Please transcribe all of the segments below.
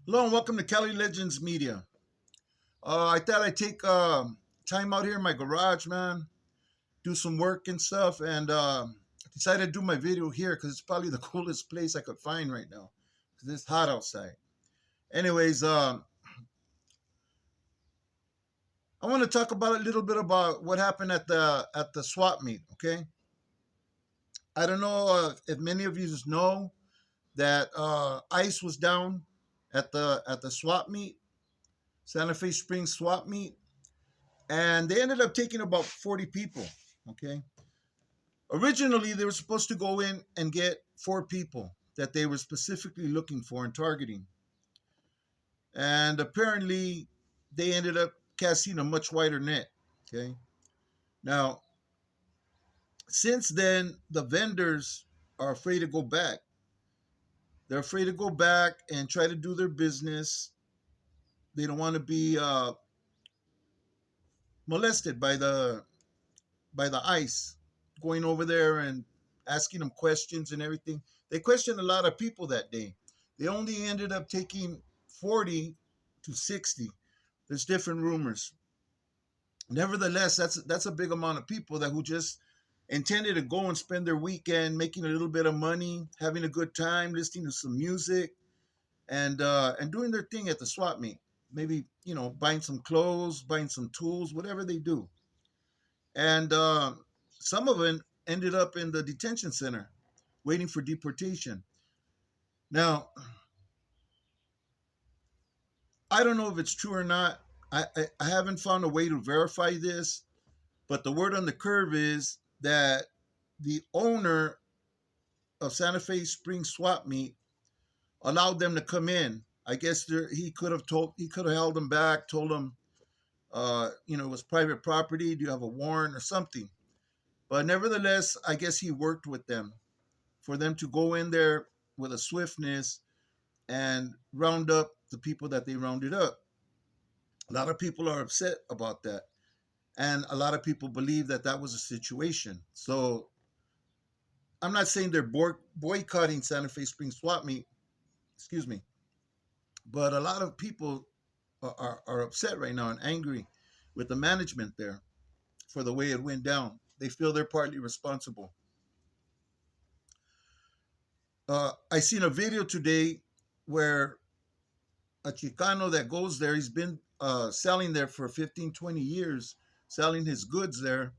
Hello and welcome to Cali Legends Media. I thought I'd take time out here in my garage, man, do some work and stuff, and decided to do my video here because it's probably the coolest place I could find right now because it's hot outside. Anyways, I want to talk about a little bit about what happened at the swap meet. Okay, I don't know if many of you know that ICE was down at the swap meet, Santa Fe Springs swap meet, and they ended up taking about 40 people. Okay, originally they were supposed to go in and get 4 people that they were specifically looking for and targeting, and apparently they ended up casting a much wider net. Okay, now since then the vendors are afraid to go back. They're afraid to go back and try to do their business. They don't want to be molested by the ICE going over there and asking them questions and everything. They questioned a lot of people that day. They only ended up taking 40 to 60. There's different rumors. Nevertheless, that's a big amount of people that who just intended to go and spend their weekend making a little bit of money, having a good time, listening to some music, and doing their thing at the swap meet. Maybe buying some clothes, buying some tools, whatever they do. And some of them ended up in the detention center waiting for deportation. Now, I don't know if it's true or not. I haven't found a way to verify this, but the word on the curve is that the owner of Santa Fe Springs Swap Meet allowed them to come in. I guess he could have held them back, told them, it was private property. Do you have a warrant or something? But nevertheless, I guess he worked with them for them to go in there with a swiftness and round up the people that they rounded up. A lot of people are upset about that. And a lot of people believe that that was a situation. So I'm not saying they're boycotting Santa Fe Springs Swap Meet, excuse me, but a lot of people are upset right now and angry with the management there for the way it went down. They feel they're partly responsible. I seen a video today where a Chicano that goes there, he's been selling there for 15, 20 years, selling his goods there.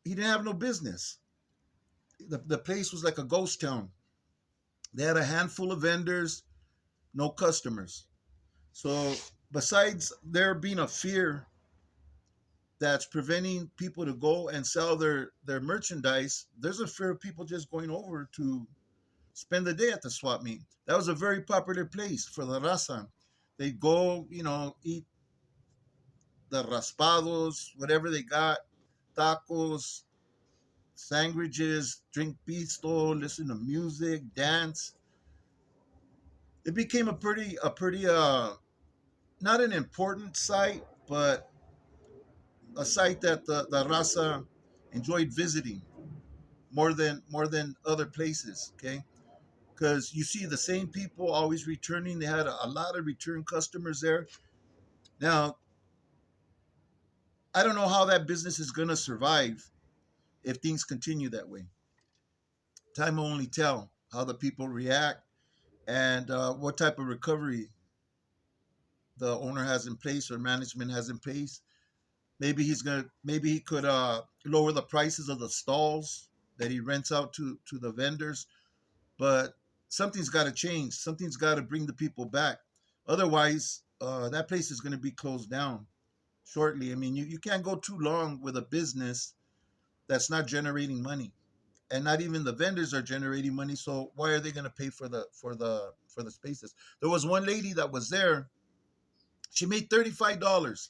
He didn't have no business. The place was like a ghost town. They had a handful of vendors, no customers. So besides there being a fear that's preventing people to go and sell their merchandise, there's a fear of people just going over to spend the day at the swap meet. That was a very popular place for the raza. They go, eat the raspados, whatever they got, tacos, sandwiches, drink pisto, listen to music, dance. It became a pretty not an important site, but a site that the raza enjoyed visiting more than other places. Okay, because you see the same people always returning. They had a lot of return customers there. Now, I don't know how that business is going to survive if things continue that way. Time will only tell how the people react and what type of recovery the owner has in place or management has in place. Maybe he could lower the prices of the stalls that he rents out to the vendors. But something's got to change. Something's got to bring the people back. Otherwise, that place is going to be closed down shortly. I mean, you can't go too long with a business that's not generating money, and not even the vendors are generating money. So why are they going to pay for the spaces? There was one lady that was there. She made $35.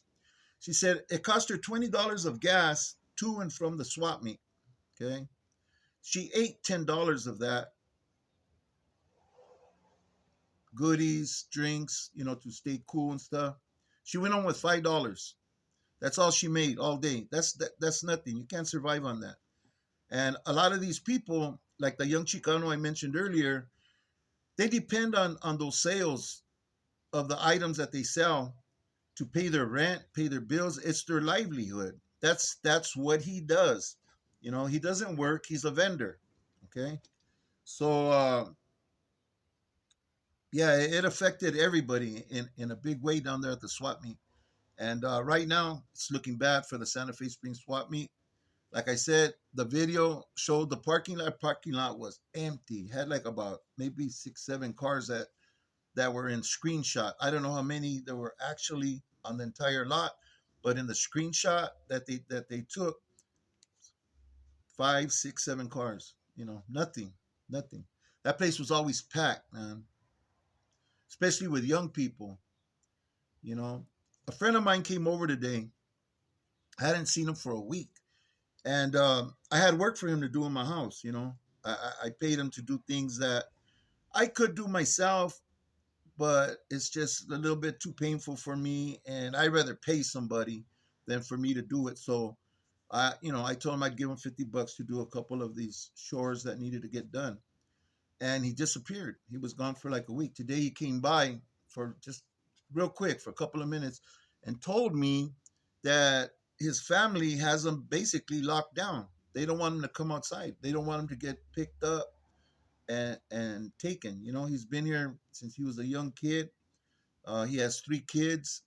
She said it cost her $20 of gas to and from the swap meet. Okay, she ate $10 of that, goodies, drinks, to stay cool and stuff. She went on with $5. That's all she made all day. That's nothing. You can't survive on that. And a lot of these people, like the young Chicano I mentioned earlier, They depend on those sales of the items that they sell to pay their rent, pay their bills. It's their livelihood. That's what he does. You know, he doesn't work. He's a vendor. Okay, so yeah, it affected everybody in a big way down there at the swap meet. And right now, it's looking bad for the Santa Fe Springs swap meet. Like I said, the video showed the parking lot. Parking lot was empty. Had like about maybe 6, 7 cars that were in screenshot. I don't know how many there were actually on the entire lot, but in the screenshot that they took, 5, 6, 7 cars. You know, nothing, nothing. That place was always packed, man. Especially with young people. You know, a friend of mine came over today. I hadn't seen him for a week, and I had work for him to do in my house. You know, I paid him to do things that I could do myself, but it's just a little bit too painful for me, and I'd rather pay somebody than for me to do it. So I told him I'd give him $50 to do a couple of these chores that needed to get done, and he disappeared. He was gone for like a week. Today he came by for just real quick for a couple of minutes and told me that his family has him basically locked down. They don't want him to come outside. They don't want him to get picked up and taken. You know, he's been here since he was a young kid. He has 3 kids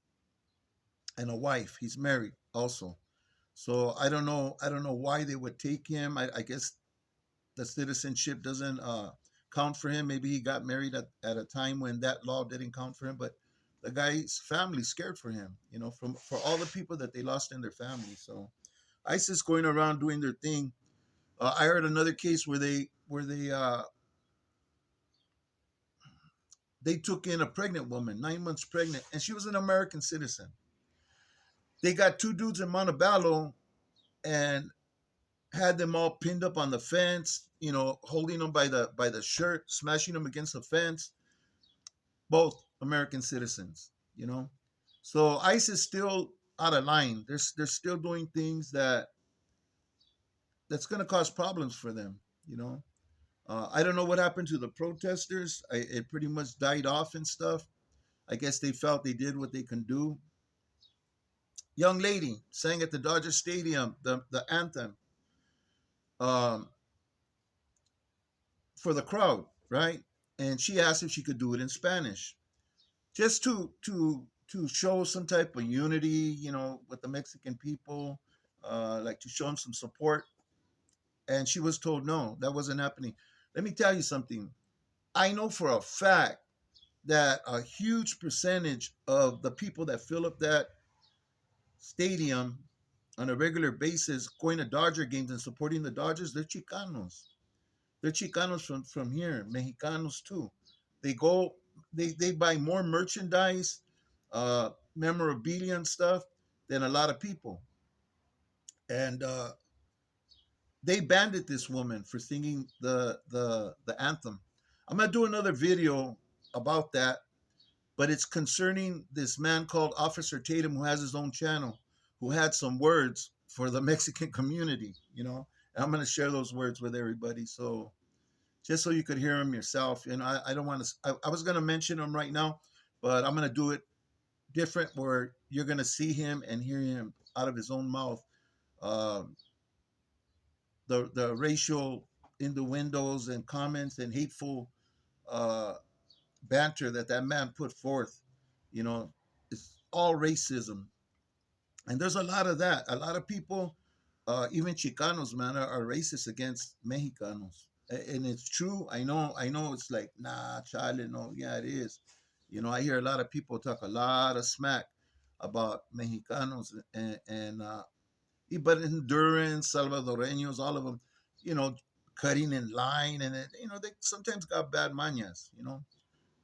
and a wife. He's married also. So I don't know. I don't know why they would take him. I guess the citizenship doesn't count for him. Maybe he got married at a time when that law didn't count for him. But the guy's family scared for him. You know, from for all the people that they lost in their family. So ISIS going around doing their thing. I heard another case where they took in a pregnant woman, 9 months pregnant, and she was an American citizen. They got 2 dudes in Montebello and had them all pinned up on the fence, holding them by the shirt, smashing them against the fence. Both American citizens, you know. So ICE is still out of line. They're still doing things that's going to cause problems for them, you know. I don't know what happened to the protesters. It pretty much died off and stuff. I guess they felt they did what they can do. Young lady sang at the Dodger Stadium the anthem um, for the crowd, right? And she asked if she could do it in Spanish, just to show some type of unity, with the Mexican people, like to show them some support. And she was told no, that wasn't happening. Let me tell you something. I know for a fact that a huge percentage of the people that fill up that stadium on a regular basis, going to Dodger games and supporting the Dodgers, they're Chicanos. They're Chicanos from here, Mexicanos too. They go, they buy more merchandise, memorabilia and stuff than a lot of people. And they banded this woman for singing the anthem. I'm gonna do another video about that, but it's concerning this man called Officer Tatum who has his own channel, who had some words for the Mexican community. And I'm gonna share those words with everybody. So just so you could hear them yourself. I don't want to. I was going to mention him right now, but I'm going to do it different, where you're going to see him and hear him out of his own mouth. Um, the racial innuendos and comments and hateful uh, banter that man put forth, you know, it's all racism, and there's a lot of that. A lot of people, even Chicanos, man, are racist against Mexicanos, and it's true. I know. It's like, nah, Charlie, no, yeah, it is. I hear a lot of people talk a lot of smack about Mexicanos, but Hondurans, Salvadoreños, all of them, you know, cutting in line, and they sometimes got bad mañas,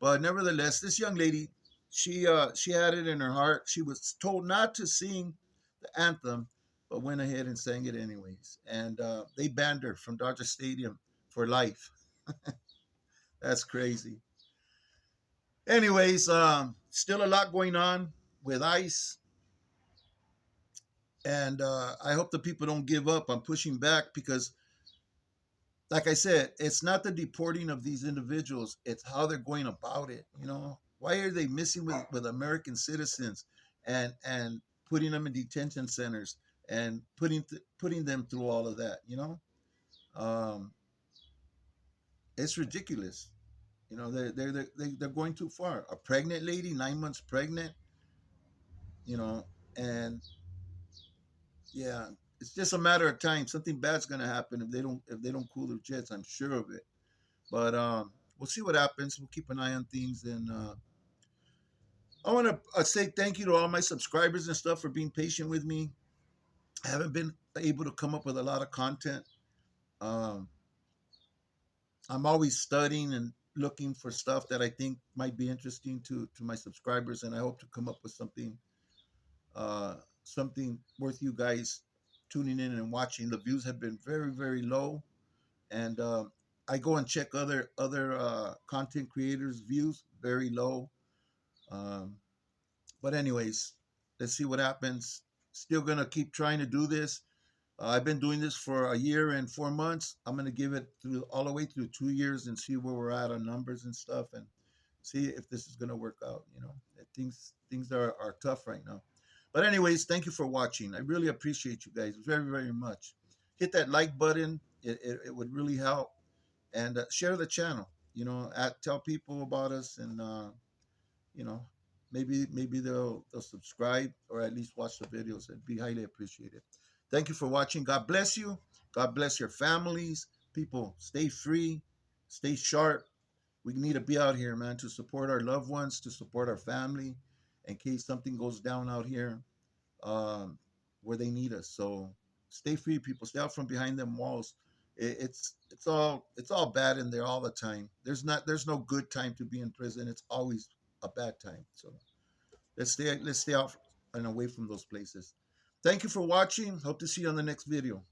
but nevertheless, this young lady, she had it in her heart. She was told not to sing the anthem, but went ahead and sang it anyways. And they banned her from Dodger Stadium for life. That's crazy. Anyways, still a lot going on with ICE, and I hope the people don't give up on pushing back, because like I said, it's not the deporting of these individuals, it's how they're going about it. You know, why are they messing with American citizens and putting them in detention centers and putting them through all of that? You know, um, it's ridiculous. You know, they're going too far. A pregnant lady, 9 months pregnant, you know, and yeah, it's just a matter of time. Something bad's gonna happen if they don't cool their jets. I'm sure of it. But we'll see what happens. We'll keep an eye on things, and I want to say thank you to all my subscribers and stuff for being patient with me. I haven't been able to come up with a lot of content. Um, I'm always studying and looking for stuff that I think might be interesting to my subscribers, and I hope to come up with uh, something worth you guys tuning in and watching. The views have been very low, and I go and check other content creators' views, very low. Um, but anyways, let's see what happens. Still gonna keep trying to do this. I've been doing this for a year and 4 months. I'm gonna give it through all the way through 2 years and see where we're at on numbers and stuff, and see if this is gonna work out. You know, things are tough right now. But anyways, thank you for watching. I really appreciate you guys very much. Hit that like button. It would really help, and share the channel. You know, tell people about us, and you know, maybe they'll subscribe or at least watch the videos. It'd be highly appreciated. Thank you for watching. God bless you. God bless your families. People, stay free, stay sharp. We need to be out here, man, to support our loved ones, to support our family, in case something goes down out here, um, where they need us. So stay free, people. Stay out from behind them walls. It's all bad in there all the time. There's no good time to be in prison. It's always a bad time. So let's stay out and away from those places. Thank you for watching. Hope to see you on the next video.